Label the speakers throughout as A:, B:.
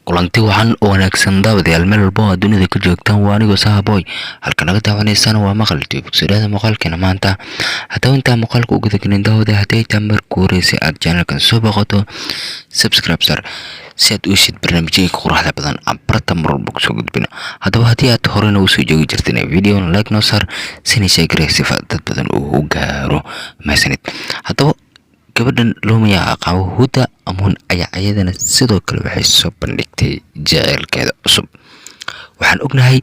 A: kulanti waxaan oo wanaagsan daawadayaal meel walba oo dunida ka joogtaan waa anigoo Sahaboy halka naga daawaneysana waa maqal tube sida maqalkeena maanta haddaba inta maqalku ugu dagnin daawada haday tamar kuureysi aad channelkan soo boqoto subscribe sar si aad u shid barnaamijyada quruxda badan abarta marwalba soo gudbina haddaba haddii aad horena u soo joogi jirteen video like no sar sini sheegay sifa dad badan oo gaaro maasanid haddaba gabadhan Lumiya aqaw Huda Amun ayaa ayadana sidoo kale waxay soo bandhigtay jaceelkeeda cusub waxaan ognahay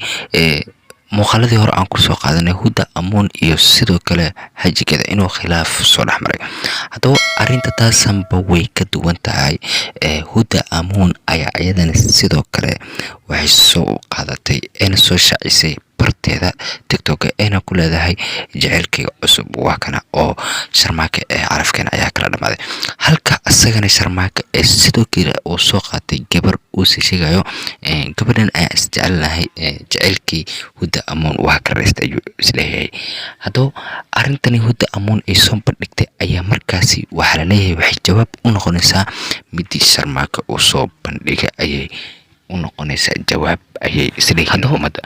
A: muuqaaladii hore aan ku soo qaadanay Huda Amun iyo sidoo kale hajigeeda inuu khilaaf soo dhaxmaray haddaba arinta taasanba way ka duwan tahay Huda Amun ayaa ayadana sidoo kale waxay soo qaadatay in soo shaacisay barteeda TikTok ayna ku leedahay jaceelkeega cusub waa kana oo Sharmaake arafkeena ayaa kala dhamaaday halka asagana Sharmaake sidoo kale oo soo qaatay gabar uu sheegayo gabadhan ay isjecelahay jaceelkii Huda Amun waa ka reestay isleeyahay haddaba arintani Huda Amun ay soo bandhigtay ayaa markaasi waxa la leeyahay waxay jawaab u noqonaysaa midii Sharmaake uu soo bandhigay ayay unoqonaysa jawaab ayay isleeyihiin umada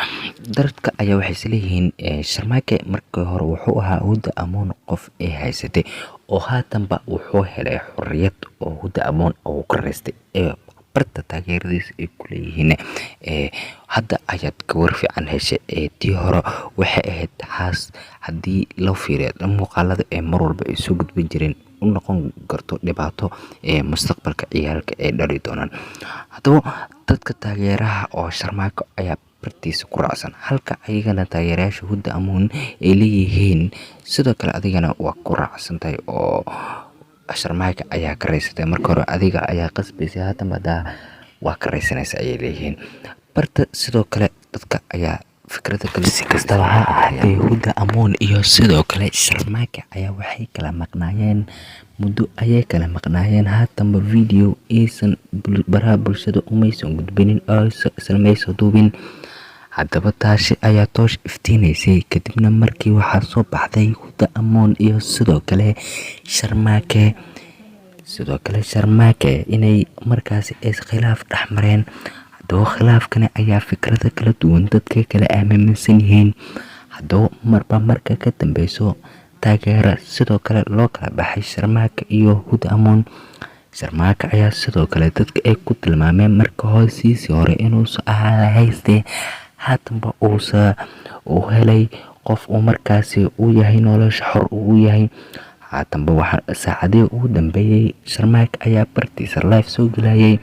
A: dadka ayaa waxay isleeyihiin Sharmaake markii hore wuxuu ahaa Huda Amun qof ay haysatay oo haatanba wuxuu helay xorriyad oo Huda Amun oo ka reestay barta taageeradiisa ay ku leeyihiin hadda ayaad ka war fiican heshay tii hore waxay ahayd haas haddii loo fiiriyo muuqaalada mar walba ay soo gudbin jireen noqon karto dhibaato mustaqbalka ciyaalka ay dhali doonaan haddaba dadka taageeraha oo Sharmaake ayaa bartiisa ku raacsan halka ayagana taageerayaasha Huda Amun ay leeyihiin sidoo kale adigana waa ku raacsantahay oo Sharmaake ayaa ka reysatay marka hore adiga ayaa qasbaysay haatan badaa waa ka reysanaysa ayay leeyihiin barta sidoo kale dadka ayaa fikrada kale si kastaba ha ahaatee Huda Amun iyo sidoo kale Sharmaake ayaa waxay kala maqnaayeen muddo ayay kala maqnaayeen haatanba video aysan baraha bulshada umaysan gudbinin oo ismayso duubin haddaba taasi ayaa toosh iftiinaysay kadibna markii waxaa soo baxday Huda Amun iyo sidoo kale Sharmaake inay markaasi khilaaf dhaxmareen haddaba khilaafkani ayaa fikrada kala duwan dadka kala aaminsan yihiin haddaba marka ka dambeyso taageera sidoo kale loo kala baxay Sharmaake iyo Huda Amun Sharmaake ayaa sidoo kale dadka ay ku tilmaameen marka hoosiisi hore inuu soo haystay haatanba uu helay qof uu markaasi uu yahay nolosha xor uu yahay haatanba waxa saacadii ugu dambeeyay Sharmaake ayaa bartiisa live soo galayay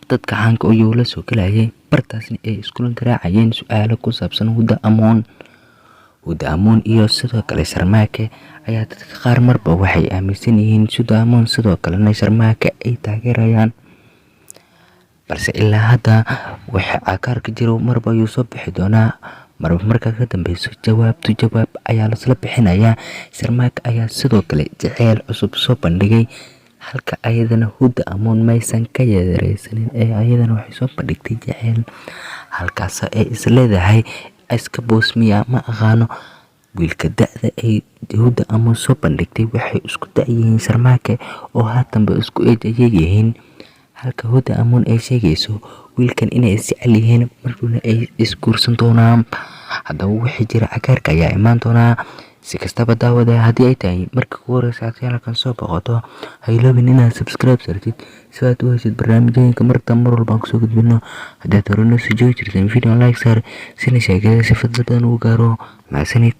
A: dadka caanka oo la soo galayay bartaasna ay isku garaacayeen su'aalo ku saabsan Huda Amun iyo sidoo kale Sharmaake ayaa dadka qaar marba waxay aaminsan yihiin Huda Amun sidoo kale Sharmaake ay taageerayaan balse ilaa hadda waxa akaarka jiro marba uu soo bixi doonaa marka ka dambeyso jawaab ayaa la isla bixinayaa Sharmaake ayaa sidoo kale jaceyl cusub soo bandhigay halka ayadana Huda Amun maysan ka yeereysanin ayadana waxay soo bandhigtay jaceyl halkaas ay isleedahay iska boosmiya ma aqaano wiilka da'da ay Huda Amun soo bandhigtay waxay isku da'yihiin Sharmaake oo haatanba isku eedayihiin halka Huda Amun ay sheegayso wiilkan inay isjecel yihiin markuna ay isguursan doonaan haddaba wixii jira cagaarka ayaa imaan doonaa si kastaba daawada haddii ay tahay marka ugu horeysa aad channelkan soo boqoto ha iloobin inaad subscribe sartid si aad u heshid barnaamijyada mar walba aan kusoo gudbino haddaad horena soo joogi jirteen video like sar sina sheegay si fadlan ugu gaaro maasanid